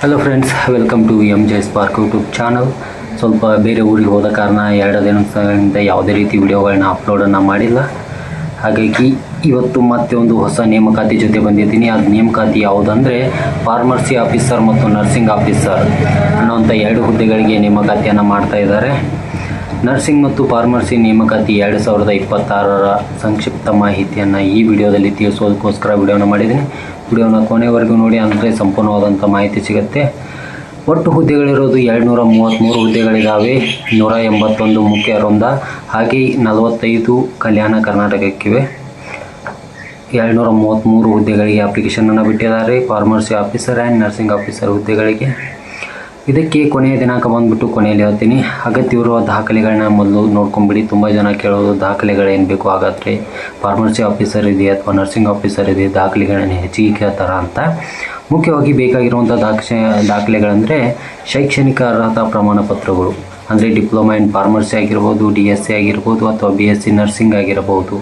Hello friends, welcome to MJ Spark YouTube channel. ಸ್ವಲ್ಪ ಬೇರೆ ಊರಿಗೆ ಹೋದ ಕಾರಣ 2 ದಿನದಿಂದ ಯಾವುದೇ ರೀತಿ ವಿಡಿಯೋಗಳನ್ನ ಅಪ್ಲೋಡನ್ನು ಮಾಡಿಲ್ಲ. ಹಾಗಾಗಿ ಇವತ್ತು ಮತ್ತೆ ಒಂದು ಹೊಸ ನೇಮಕಾತಿ ಜೊತೆ ಬಂದಿದ್ದೀನಿ. ಅದು ನೇಮಕಾತಿ ಯಾವುದಂದರೆ ಫಾರ್ಮಸಿ ಆಫೀಸರ್ ಮತ್ತು ನರ್ಸಿಂಗ್ ಆಫೀಸರ್ ಅನ್ನೋಂಥ 2 ಹುದ್ದೆಗಳಿಗೆ ನೇಮಕಾತಿಯನ್ನು ಮಾಡ್ತಾ ಇದ್ದಾರೆ. ನರ್ಸಿಂಗ್ ಮತ್ತು ಫಾರ್ಮಸಿ ನೇಮಕಾತಿ 2026ರ ಸಂಕ್ಷಿಪ್ತ ಮಾಹಿತಿಯನ್ನು ಈ ವಿಡಿಯೋದಲ್ಲಿ ತಿಳಿಸೋದಕ್ಕೋಸ್ಕರ ವಿಡಿಯೋನ ಮಾಡಿದ್ದೀನಿ. ವಿಡಿಯೋನ ಕೊನೆವರೆಗೂ ನೋಡಿ, ಅಂದರೆ ಸಂಪೂರ್ಣವಾದಂಥ ಮಾಹಿತಿ ಸಿಗುತ್ತೆ. ಒಟ್ಟು ಹುದ್ದೆಗಳಿರೋದು 233 ಹುದ್ದೆಗಳಿದ್ದಾವೆ. 181 ಮುಖ್ಯ ವೃಂದ, ಹಾಗೆ 45 ಕಲ್ಯಾಣ ಕರ್ನಾಟಕಕ್ಕಿವೆ. 233 ಹುದ್ದೆಗಳಿಗೆ ಅಪ್ಲಿಕೇಶನನ್ನು ಬಿಟ್ಟಿದ್ದಾರೆ pharmacy officer and nursing officer ಹುದ್ದೆಗಳಿಗೆ. ಇದಕ್ಕೆ ಕೊನೆಯ ದಿನಾಂಕ ಬಂದುಬಿಟ್ಟು ಕೊನೆಯಲ್ಲಿ ಹೇಳ್ತೀನಿ. ಅಗತ್ಯವಿರುವ ದಾಖಲೆಗಳನ್ನ ಮೊದಲು ನೋಡ್ಕೊಂಬಿಡಿ. ತುಂಬ ಜನ ಕೇಳೋದು ದಾಖಲೆಗಳೇನು ಬೇಕು, ಹಾಗಾದರೆ ಫಾರ್ಮಸಿ ಆಫೀಸರ್ ಇದೆ ಅಥವಾ ನರ್ಸಿಂಗ್ ಆಫೀಸರ್ ಇದೆ, ದಾಖಲೆಗಳನ್ನ ಹೆಚ್ಚಿಗೆ ಕೇಳ್ತಾರ ಅಂತ. ಮುಖ್ಯವಾಗಿ ಬೇಕಾಗಿರುವಂಥ ದಾಖಲೆಗಳಂದರೆ ಶೈಕ್ಷಣಿಕ ಅರ್ಹತಾ ಪ್ರಮಾಣ ಪತ್ರಗಳು, ಅಂದರೆ ಡಿಪ್ಲೊಮಾ ಇನ್ ಫಾರ್ಮಸಿ ಆಗಿರ್ಬೋದು, DSc ಆಗಿರ್ಬೋದು, ಅಥವಾ BSc ನರ್ಸಿಂಗ್ ಆಗಿರಬಹುದು.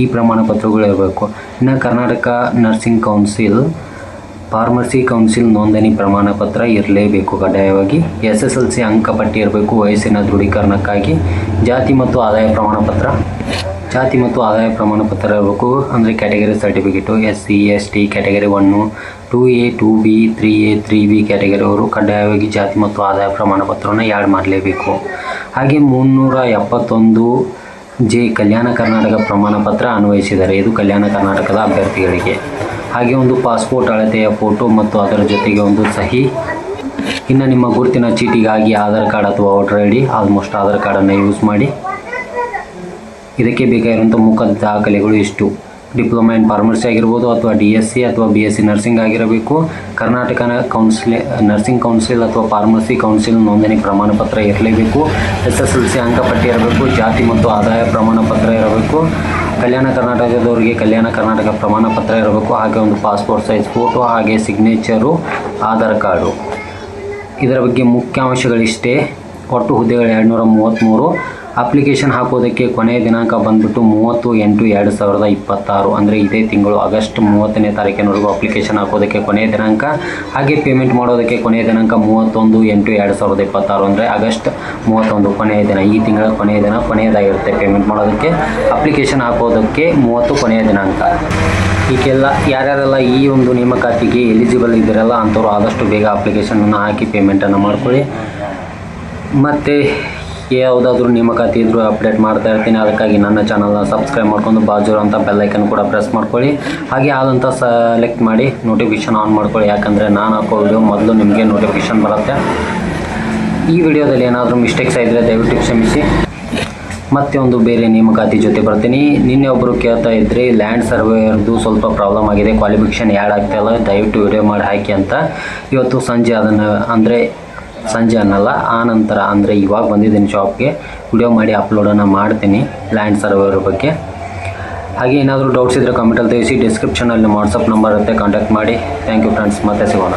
ಈ ಪ್ರಮಾಣ ಪತ್ರಗಳು ಇರಬೇಕು. ಇನ್ನು Karnataka nursing council, pharmacy council ನೋಂದಣಿ ಪ್ರಮಾಣ ಪತ್ರ ಇರಲೇಬೇಕು ಕಡ್ಡಾಯವಾಗಿ. SSLC ಅಂಕಪಟ್ಟಿ ಇರಬೇಕು. ವಯಸ್ಸಿನ ದೃಢೀಕರಣಕ್ಕಾಗಿ ಜಾತಿ ಮತ್ತು ಆದಾಯ ಪ್ರಮಾಣ ಪತ್ರ ಇರಬೇಕು. ಅಂದರೆ category certificate SC ST category 1, 2A 2B 3A 3B category ಅವರು ಕಡ್ಡಾಯವಾಗಿ ಜಾತಿ ಮತ್ತು ಆದಾಯ ಪ್ರಮಾಣ ಪತ್ರವನ್ನು ಆ್ಯಡ್ ಮಾಡಲೇಬೇಕು. ಹಾಗೆ 371J ಕಲ್ಯಾಣ ಕರ್ನಾಟಕ ಪ್ರಮಾಣ ಪತ್ರ ಅನ್ವಯಿಸಿದ್ದಾರೆ. ಇದು ಕಲ್ಯಾಣ ಕರ್ನಾಟಕದ ಅಭ್ಯರ್ಥಿಗಳಿಗೆ. ಹಾಗೆ ಒಂದು ಪಾಸ್ಪೋರ್ಟ್ ಅಳತೆಯ ಫೋಟೋ ಮತ್ತು ಅದರ ಜೊತೆಗೆ ಒಂದು ಸಹಿ. ಇನ್ನು ನಿಮ್ಮ ಗುರುತಿನ ಚೀಟಿಗಾಗಿ ಆಧಾರ್ ಕಾರ್ಡ್ ಅಥವಾ ವೋಟರ್ ID, ಆಲ್ಮೋಸ್ಟ್ ಆಧಾರ್ ಕಾರ್ಡನ್ನು ಯೂಸ್ ಮಾಡಿ. ಇದಕ್ಕೆ ಬೇಕಾಗಿರುವಂಥ ಮುಖದ ದಾಖಲೆಗಳು ಇಷ್ಟು: ಡಿಪ್ಲೊಮಾ ಇನ್ ಫಾರ್ಮಸಿ ಆಗಿರ್ಬೋದು, ಅಥವಾ DSc ಅಥವಾ BSc ನರ್ಸಿಂಗ್ ಆಗಿರಬೇಕು. ಕರ್ನಾಟಕ ನರ್ಸಿಂಗ್ ಕೌನ್ಸಿಲ್ ಅಥವಾ ಫಾರ್ಮಸಿ ಕೌನ್ಸಿಲ್ ನೋಂದಣಿ ಪ್ರಮಾಣ ಪತ್ರ ಇರಲೇಬೇಕು. SSLC ಅಂಕಪಟ್ಟಿ ಇರಬೇಕು. ಜಾತಿ ಮತ್ತು ಆದಾಯ ಪ್ರಮಾಣ ಪತ್ರ ಇರಬೇಕು. ಕಲ್ಯಾಣ ಕರ್ನಾಟಕದವರಿಗೆ ಕಲ್ಯಾಣ ಕರ್ನಾಟಕ ಪ್ರಮಾಣ ಪತ್ರ ಇರಬೇಕು. ಹಾಗೆ ಒಂದು ಪಾಸ್ಪೋರ್ಟ್ ಸೈಜ್ ಫೋಟೋ, ಹಾಗೆ ಸಿಗ್ನೇಚರು, ಆಧಾರ್ ಕಾರ್ಡು. ಇದರ ಬಗ್ಗೆ ಮುಖ್ಯಾಂಶಗಳಿಷ್ಟೇ. ಒಟ್ಟು ಹುದ್ದೆಗಳು 233. ಅಪ್ಲಿಕೇಶನ್ ಹಾಕೋದಕ್ಕೆ ಕೊನೆಯ ದಿನಾಂಕ ಬಂದುಬಿಟ್ಟು 30/8/2026, ಅಂದರೆ ಇದೇ ತಿಂಗಳು ಆಗಸ್ಟ್ 30ನೇ ತಾರೀಕಿನವರೆಗೂ ಅಪ್ಲಿಕೇಶನ್ ಹಾಕೋದಕ್ಕೆ ಕೊನೆಯ ದಿನಾಂಕ. ಹಾಗೆ ಪೇಮೆಂಟ್ ಮಾಡೋದಕ್ಕೆ ಕೊನೆಯ ದಿನಾಂಕ 31/8/2026, ಅಂದರೆ ಆಗಸ್ಟ್ 31 ಕೊನೆಯ ದಿನ. ಈ ತಿಂಗಳ ಕೊನೆಯದಾಗಿರುತ್ತೆ ಪೇಮೆಂಟ್ ಮಾಡೋದಕ್ಕೆ. ಅಪ್ಲಿಕೇಶನ್ ಹಾಕೋದಕ್ಕೆ 30 ಕೊನೆಯ ದಿನಾಂಕ. ಈಗೆಲ್ಲ ಯಾರ್ಯಾರೆಲ್ಲ ಈ ಒಂದು ನೇಮಕಾತಿಗೆ ಎಲಿಜಿಬಲ್ ಇದ್ದೀರಲ್ಲ ಅಂಥವ್ರು ಆದಷ್ಟು ಬೇಗ ಅಪ್ಲಿಕೇಶನನ್ನು ಹಾಕಿ ಪೇಮೆಂಟನ್ನು ಮಾಡ್ಕೊಳ್ಳಿ. ಮತ್ತು ಯಾವುದಾದ್ರೂ ನೇಮಕಾತಿ ಇದ್ದರೂ ಅಪ್ಡೇಟ್ ಮಾಡ್ತಾ ಇರ್ತೀನಿ. ಅದಕ್ಕಾಗಿ ನನ್ನ ಚಾನಲ್ನ ಸಬ್ಸ್ಕ್ರೈಬ್ ಮಾಡ್ಕೊಂಡು ಬಾಜು ಅಂತ ಬೆಲ್ಲೈಕನ್ ಕೂಡ ಪ್ರೆಸ್ ಮಾಡ್ಕೊಳ್ಳಿ. ಹಾಗೆ ಆದಂಥ ಸೆಲೆಕ್ಟ್ ಮಾಡಿ ನೋಟಿಫಿಕೇಷನ್ ಆನ್ ಮಾಡ್ಕೊಳ್ಳಿ, ಯಾಕಂದರೆ ನಾನು ಹಾಕೋ ವಿಡಿಯೋ ಮೊದಲು ನಿಮಗೆ ನೋಟಿಫಿಕೇಷನ್ ಬರುತ್ತೆ. ಈ ವಿಡಿಯೋದಲ್ಲಿ ಏನಾದರೂ ಮಿಸ್ಟೇಕ್ಸ್ ಆಗಿದ್ರೆ ದಯವಿಟ್ಟು ಕ್ಷಮಿಸಿ. ಮತ್ತೆ ಒಂದು ಬೇರೆ ನೇಮಕಾತಿ ಜೊತೆ ಬರ್ತೀನಿ. ನಿನ್ನೆ ಒಬ್ಬರು ಕೇಳ್ತಾ ಇದ್ರಿ ಲ್ಯಾಂಡ್ ಸರ್ವೇಯರ್ದು ಸ್ವಲ್ಪ ಪ್ರಾಬ್ಲಮ್ ಆಗಿದೆ, ಕ್ವಾಲಿಫಿಕೇಷನ್ ಆ್ಯಡ್ ಆಗ್ತಾಯಿಲ್ಲ, ದಯವಿಟ್ಟು ವಿಡಿಯೋ ಮಾಡಿ ಹಾಕಿ ಅಂತ. ಇವತ್ತು ಸಂಜೆ ಅದನ್ನು, ಅಂದರೆ ಸಂಜೆ ಅನ್ನಲ್ಲ, ಆ ನಂತರ, ಅಂದರೆ ಇವಾಗ ಬಂದಿದ್ದೀನಿ ಶಾಪ್ಗೆ, ವಿಡಿಯೋ ಮಾಡಿ ಅಪ್ಲೋಡನ್ನು ಮಾಡ್ತೀನಿ ಲ್ಯಾಂಡ್ ಸರ್ವೇಯರ್ ಬಗ್ಗೆ. ಹಾಗೆ ಏನಾದರೂ ಡೌಟ್ಸ್ ಇದ್ದರೆ ಕಮೆಂಟಲ್ಲಿ ತಿಳಿಸಿ. ಡಿಸ್ಕ್ರಿಪ್ಷನಲ್ಲಿ ವಾಟ್ಸಪ್ ನಂಬರ್ ಇರುತ್ತೆ, ಕಾಂಟ್ಯಾಕ್ಟ್ ಮಾಡಿ. ಥ್ಯಾಂಕ್ ಯು ಫ್ರೆಂಡ್ಸ್, ಮತ್ತೆ ಸಿಗೋಣ.